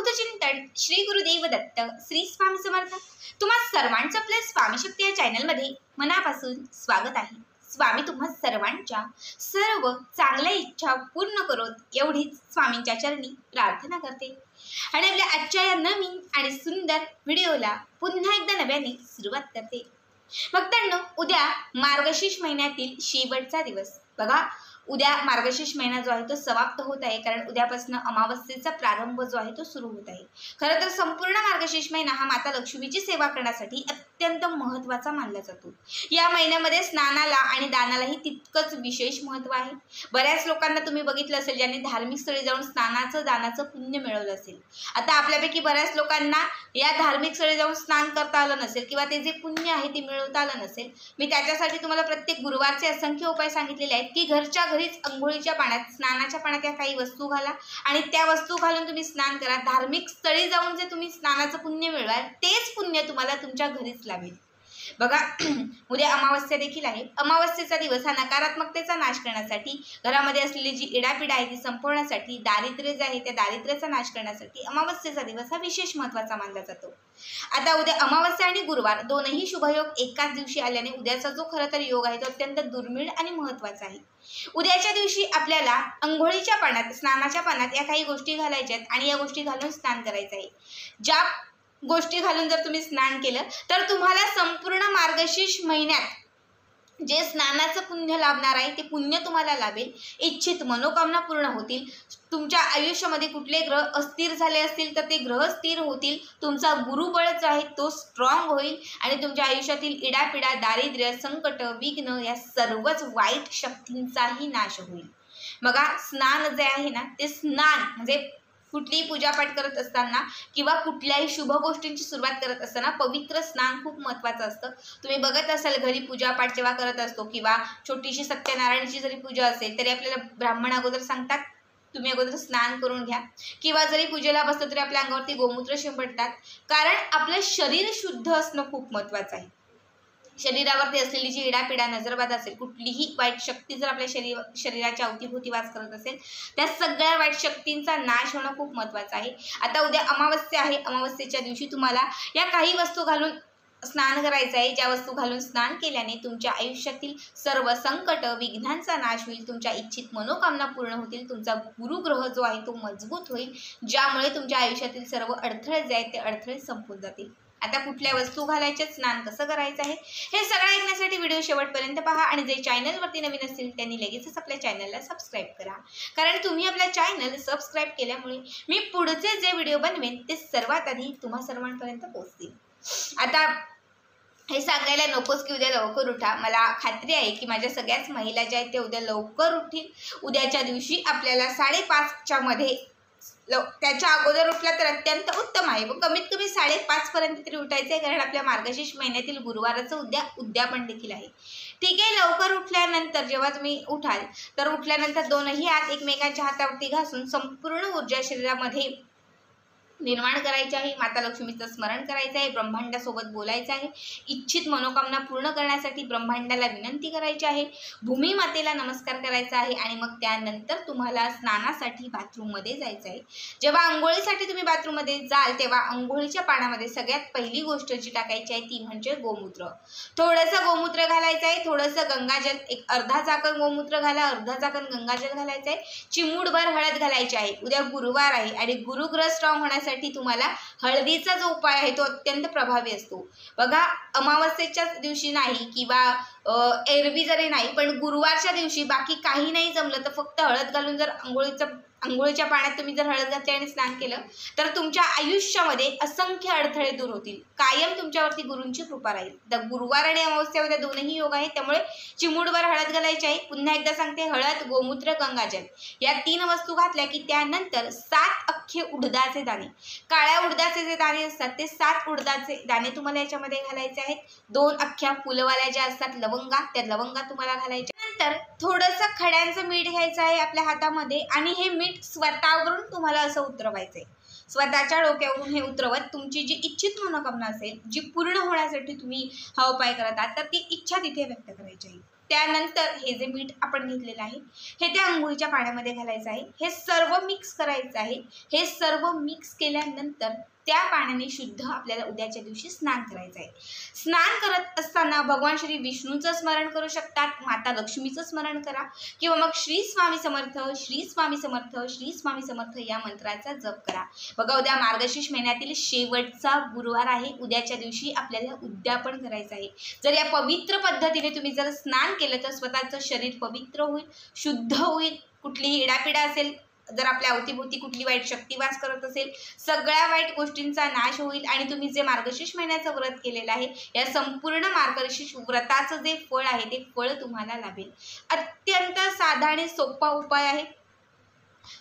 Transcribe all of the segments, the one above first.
अवधूत चिंतन श्री गुरुदेव दत्त श्री स्वामी समर्थ। तुम्हा सर्वांचं आपल्या स्वामी शक्ती या चॅनलमध्ये मनापासून स्वागत आहे। स्वामी तुम्हा सर्वांच्या सर्व चांगल्या इच्छा पूर्ण करोत एवढीच स्वामींच्या चरणी प्रार्थना करते आणि आपल्या आजच्या या नवीन आणि सुंदर व्हिडिओला पुन्हा एकदा नव्याने सुरुवात करते। भक्तांनो, उद्या मार्गशीर्ष महिन्यातील शेवटचा दिवस बघा। उद्या मार्गशीर्ष महिना जो आहे तो समाप्त होत आहे, कारण उद्यापासून अमावस्येचा प्रारंभ जो आहे तो सुरू होत आहे। खरं तर संपूर्ण मार्गशीर्ष महिना हा माता लक्ष्मीची सेवा करण्यासाठी अत्यंत महत्त्वाचा मानला जातो। या महिन्यामध्ये स्नानाला आणि दानालाही तितकंच विशेष महत्त्व आहे। बऱ्याच लोकांना तुम्ही बघितलं असेल ज्यांनी धार्मिक स्थळी जाऊन स्नानाचं दानाचं पुण्य मिळवलं असेल। आता आपल्यापैकी बऱ्याच लोकांना या धार्मिक स्थळी जाऊन स्नान करता आलं नसेल किंवा ते जे पुण्य आहे ते मिळवता आलं नसेल। मी त्याच्यासाठी तुम्हाला प्रत्येक गुरुवारचे असंख्य उपाय सांगितलेले आहेत की घरच्या घरीच अंघोळीच्या पाण्यात स्नानाच्या पाण्यात या काही वस्तू घाला आणि त्या वस्तू घालून तुम्ही स्नान करा। धार्मिक स्थळी जाऊन जे तुम्ही स्नानाचं पुण्य मिळवाल तेच पुण्य तुम्हाला तुमच्या घरीच लाभेल। बघा, उद्या अमावस्या देखील आहे। अमावस्येचा दिवस हा नकारात्मकतेचा नाश करण्यासाठी, घरामध्ये असलेली जी इडापिडा आहे ती संपवण्यासाठी, दारिद्र्य जे आहे त्या दारिद्र्याचा नाश करण्यासाठी अमावस्येचा दिवस हा विशेष महत्त्वाचा मानला जातो। आता उद्या अमावस्या आणि गुरुवार दोनही शुभयोग एकाच दिवशी आल्याने उद्याचा जो खरं तर योग आहे तो अत्यंत दुर्मिळ आणि महत्त्वाचा आहे। उद्याच्या दिवशी आपल्याला अंघोळीच्या पाण्यात, स्नानाच्या पाण्यात या काही गोष्टी घालायच्या आहेत आणि या गोष्टी घालून स्नान करायचं आहे। ज्या गोष्टी घालून जर तुम्ही स्नान केलं तर तुम्हाला संपूर्ण मार्गशीर्ष महिन्यात जे स्नानाचं पुण्य लाभणार आहे ते पुण्य तुम्हाला लाभेल। इच्छित मनोकामना पूर्ण होतील। तुमच्या आयुष्यामध्ये कुठले ग्रह अस्थिर झाले असतील तर ते ग्रह स्थिर होतील। तुमचा गुरुबळ जो आहे तो स्ट्रॉंग होईल आणि तुमच्या आयुष्यातील इडापिडा, दारिद्र्य, संकट, विघ्न या सर्वच वाईट शक्तींचाही नाश होईल। बघा, स्नान जे आहे ना ते स्नान म्हणजे कुठलीही पूजापाठ करत असताना किंवा कुठल्याही शुभ गोष्टींची सुरुवात करत असताना पवित्र स्नान खूप महत्त्वाचं असतं। तुम्ही बघत असाल घरी पूजापाठ जेव्हा करत असतो किंवा छोटीशी सत्यनारायणाची जरी पूजा असेल तरी आपल्याला ब्राह्मण अगोदर सांगतात तुम्ही अगोदर स्नान करून घ्या, किंवा जरी पूजेला बसतो तरी आपल्या अंगावरती गोमूत्र शिंपडतात, कारण आपलं शरीर शुद्ध असणं खूप महत्त्वाचं आहे। शरीरावरती असलेली जी इडापिडा, नजरबाधा असेल, कुठलीही वाईट शक्ती जर आपल्या शरीराच्या अवतीभोवती वास करत असेल त्या सगळ्या वाईट शक्तींचा नाश होणं खूप महत्त्वाचं आहे। आता उद्या अमावस्या आहे। अमावस्येच्या दिवशी तुम्हाला या काही वस्तू घालून स्नान करायचं आहे। ज्या वस्तू घालून स्नान केल्याने तुमच्या आयुष्यातील सर्व संकट, विघ्नांचा नाश होईल, तुमच्या इच्छित मनोकामना पूर्ण होतील, तुमचा गुरुग्रह जो आहे तो मजबूत होईल, ज्यामुळे तुमच्या आयुष्यातील सर्व अडथळे जे आहेत ते अडथळे संपून जातील। आता कुठल्या वस्तू घालायच्या, स्नान कसं करायचं आहे हे सगळं ऐकण्यासाठी व्हिडिओ शेवटपर्यंत पहा आणि जे चॅनलवरती नवीन असतील त्यांनी लगेचच आपल्या चॅनलला सबस्क्राईब करा, कारण तुम्ही आपल्या चॅनल सबस्क्राईब केल्यामुळे मी पुढचे जे व्हिडिओ बनवेन ते सर्वात आधी तुम्हा सर्वांपर्यंत पोहोचतील। आता हे सांगायला नकोच की उद्या लवकर उठा। मला खात्री आहे की माझ्या सगळ्याच महिला ज्या आहेत त्या उद्या लवकर उठतील। उद्याच्या दिवशी आपल्याला 5:30च्या मध्ये त्याच्या अगोदर उठला तर अत्यंत उत्तम आहे, पण कमीत कमी 5:30 पर्यंत तरी उठायचं आहे, कारण आपल्या मार्गशीर्ष महिन्यातील गुरुवाराचं उद्यापन देखील आहे। ठीक आहे, लवकर उठल्यानंतर जेव्हा तुम्ही उठाल तर उठल्यानंतर दोनही हात एकमेकांच्या हातावरती घासून संपूर्ण ऊर्जा शरीरामध्ये निर्माण करायचे आहे। माता लक्ष्मीचं स्मरण करायचं आहे, ब्रह्मांडासोबत बोलायचं आहे, इच्छित मनोकामना पूर्ण करण्यासाठी ब्रह्मांडाला विनंती करायची आहे, भूमी मातेला नमस्कार करायचा आहे आणि मग त्यानंतर तुम्हाला स्नानासाठी बाथरूममध्ये जायचं आहे। जेव्हा अंघोळीसाठी तुम्ही बाथरूममध्ये जाल तेव्हा अंघोळीच्या पाण्यामध्ये सगळ्यात पहिली गोष्ट जी टाकायची आहे ती म्हणजे गोमूत्र। थोडंसं गोमूत्र घालायचं आहे, थोडंसं गंगाजल, एक अर्धा चाकण गोमूत्र घाला, अर्धा चाकण गंगाजल घालायचं आहे, चिमूटभर हळद घालायची आहे। उद्या गुरुवार आहे आणि गुरुग्रह स्ट्रॉंग होण्यासाठी तुम्हाला हळदीचा जो उपाय आहे तो अत्यंत प्रभावी असतो। बघा, अमावस्येच्या दिवशी नाही किंवा एरवी जरी नाही, पण गुरुवारच्या दिवशी बाकी काही नाही जमलं तर फक्त हळद घालून जर अंघोळीच्या पाण्यात तुम्ही जर हळद घातली आणि स्नान केलं तर तुमच्या आयुष्यामध्ये असंख्य अडथळे दूर होतील। कायम तुमच्यावरती गुरूंची कृपा राहील। तर गुरुवार आणि अमावस्या उद्या दोनही योग आहेत, त्यामुळे चिमूटभर हळद घालायची आहे। पुन्हा एकदा सांगते, हळद, गोमूत्र, गंगाजल या 3 वस्तू घातल्या की त्यानंतर 7 अख्खे उडदाचे दाणे, काळ्या उडदाचे जे दाणे असतात ते 7 उडदाचे दाणे तुम्हाला याच्यामध्ये घालायचे आहेत। 2 अख्ख्या फुलवाल्या ज्या असतात लवंगा, त्या लवंगा तुम्हाला घालायच्या। नंतर थोडंसं खड्यांचं मीठ घ्यायचं आहे आपल्या हातामध्ये आणि हे मीठ स्वतःवरून तुम्हाला असं उतरवायचं आहे। स्वतःच्या डोक्यावरून हे उतरवत तुमची जी इच्छित मनोकामना असेल, जी पूर्ण होण्यासाठी तुम्ही हा उपाय करत आहात, तर ती इच्छा तिथे व्यक्त करायची आहे। त्यानंतर हे जे मीठ आपण घेतलेलं आहे हे त्या अंघोळीच्या पाण्यामध्ये घालायचं आहे. हे सर्व मिक्स करायचं आहे. हे सर्व मिक्स केल्यानंतर त्या पाण्याने शुद्ध आपल्याला उद्याच्या दिवशी स्नान करायचं आहे. स्नान करत असताना भगवान श्री विष्णूचं स्मरण करू शकतात, माता लक्ष्मीचं स्मरण करा किंवा मग श्री स्वामी समर्थ, श्री स्वामी समर्थ, श्री स्वामी समर्थ या मंत्राचा जप करा. बघा, उद्या मार्गशीर्ष महिन्यातील शेवटचा गुरुवार आहे. उद्याच्या दिवशी आपल्याला उद्यापन करायचं आहे. जर या पवित्र पद्धतीने तुम्ही जर स्नान केलं तर स्वतःचं शरीर पवित्र होईल, शुद्ध होईल. कुठलीही इडापिडा असेल, जर आपल्या अवतीभोवती कुठली वाईट शक्ती वास करत असेल, सगळ्या वाईट गोष्टींचा नाश होईल आणि तुम्ही जे मार्गशीर्ष महिन्याचं व्रत केलेलं आहे या संपूर्ण मार्गशीर्ष व्रताचं जे फळ आहे ते फळ तुम्हाला लाभेल. अत्यंत साधा आणि सोपा उपाय आहे.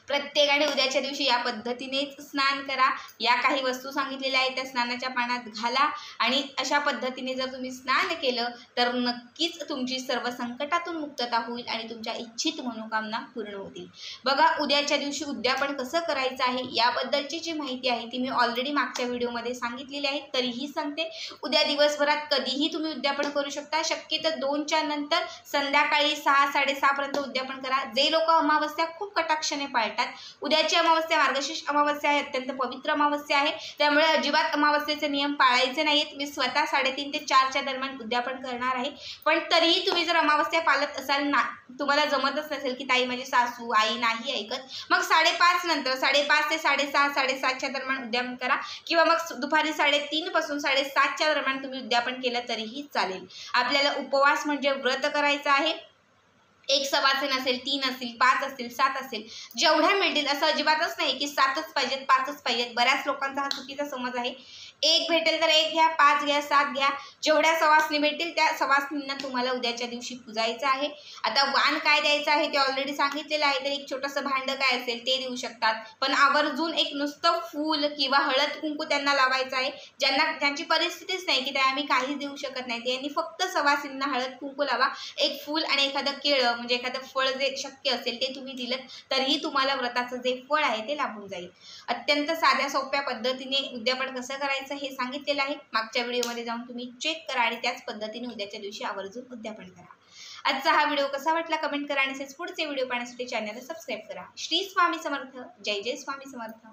प्रत्येकाने उद्याच्या दिवशी या पद्धतीनेच स्नान करा. या काही वस्तू सांगितलेल्या आहेत त्या स्नानाच्या पाण्यात घाला आणि अशा पद्धतीने जर तुम्ही स्नान केलं तर नक्कीच तुमची सर्व संकटातून मुक्तता होईल आणि तुमच्या इच्छित मनोकामना पूर्ण होतील. बघा, उद्याच्या दिवशी उद्यापन कसं करायचं आहे याबद्दलची जी माहिती आहे ती मी ऑलरेडी मागच्या व्हिडिओमध्ये सांगितलेली आहे. तरीही सांगते, उद्या दिवसभरात कधीही तुम्ही उद्यापन करू शकता. शक्यतो 2च्या नंतर संध्याकाळी 6-6:30 पर्यंत उद्यापन करा. जे लोक अमावस्या खूप कटाक्षाने पाळतात, उद्याची अमावस्या मार्गशीर्ष अमावस्या आहे, अत्यंत पवित्र अमावस्या आहे, त्यामुळे अजिबात अमावस्येचे नियम पाळायचे नाहीत. मी स्वतः 3:30 ते 4च्या दरम्यान उद्यापन करणार आहे. पण तरीही तुम्ही जर अमावस्या पाळत असाल ना, तुम्हाला जमतच नसेल की ताई माझी सासू आई नाही ऐकत, मग 5:30 नंतर 5:30 ते 6:30 7:30च्या दरम्यान उद्यापन करा किंवा मग दुपारी 3:30 पासून 7:30च्या दरम्यान तुम्ही उद्यापन केलं तरीही चालेल. आपल्याला उपवास म्हणजे व्रत करायचं आहे. 1 सवासीन असेल, 3 असतील, 5 असतील, 7 असेल, जेवढ्या मिळतील. असं अजिबातच नाही की 7च पाहिजेत, 5च पाहिजेत. बऱ्याच लोकांचा हा चुकीचा समज आहे. 1 भेटेल तर 1 घ्या, 5 घ्या, 7 घ्या. जेवढ्या सवासनी भेटतील त्या सवासनींना तुम्हाला उद्याच्या दिवशी पूजायचं आहे. आता वाण काय द्यायचं आहे ते ऑलरेडी सांगितलेलं आहे. तर एक छोटंसं भांडं काय असेल ते देऊ शकतात, पण आवर्जून एक नुसतं फूल किंवा हळद कुंकू त्यांना लावायचं आहे. ज्यांची परिस्थितीच नाही की त्या आम्ही काहीच देऊ शकत नाही, त्यांनी फक्त सवासींना हळद कुंकू लावा. एक फूल आणि एखादं केळं म्हणजे एखादं फळ जे शक्य असेल ते तुम्ही दिलं तरीही तुम्हाला व्रताचं जे फळ आहे ते लाभून जाईल. अत्यंत साध्या सोप्या पद्धतीने उद्यापन कसं करायचं हे सांगितलेलं आहे. मागच्या व्हिडिओमध्ये जाऊन तुम्ही चेक करा आणि त्याच पद्धतीने उद्याच्या दिवशी आवर्जून उद्यापन करा. आजचा हा व्हिडिओ कसा वाटला कमेंट करा आणि पुढचे व्हिडिओ पाहण्यासाठी चॅनलला सबस्क्राईब करा. श्री स्वामी समर्थ. जय जय स्वामी समर्थ.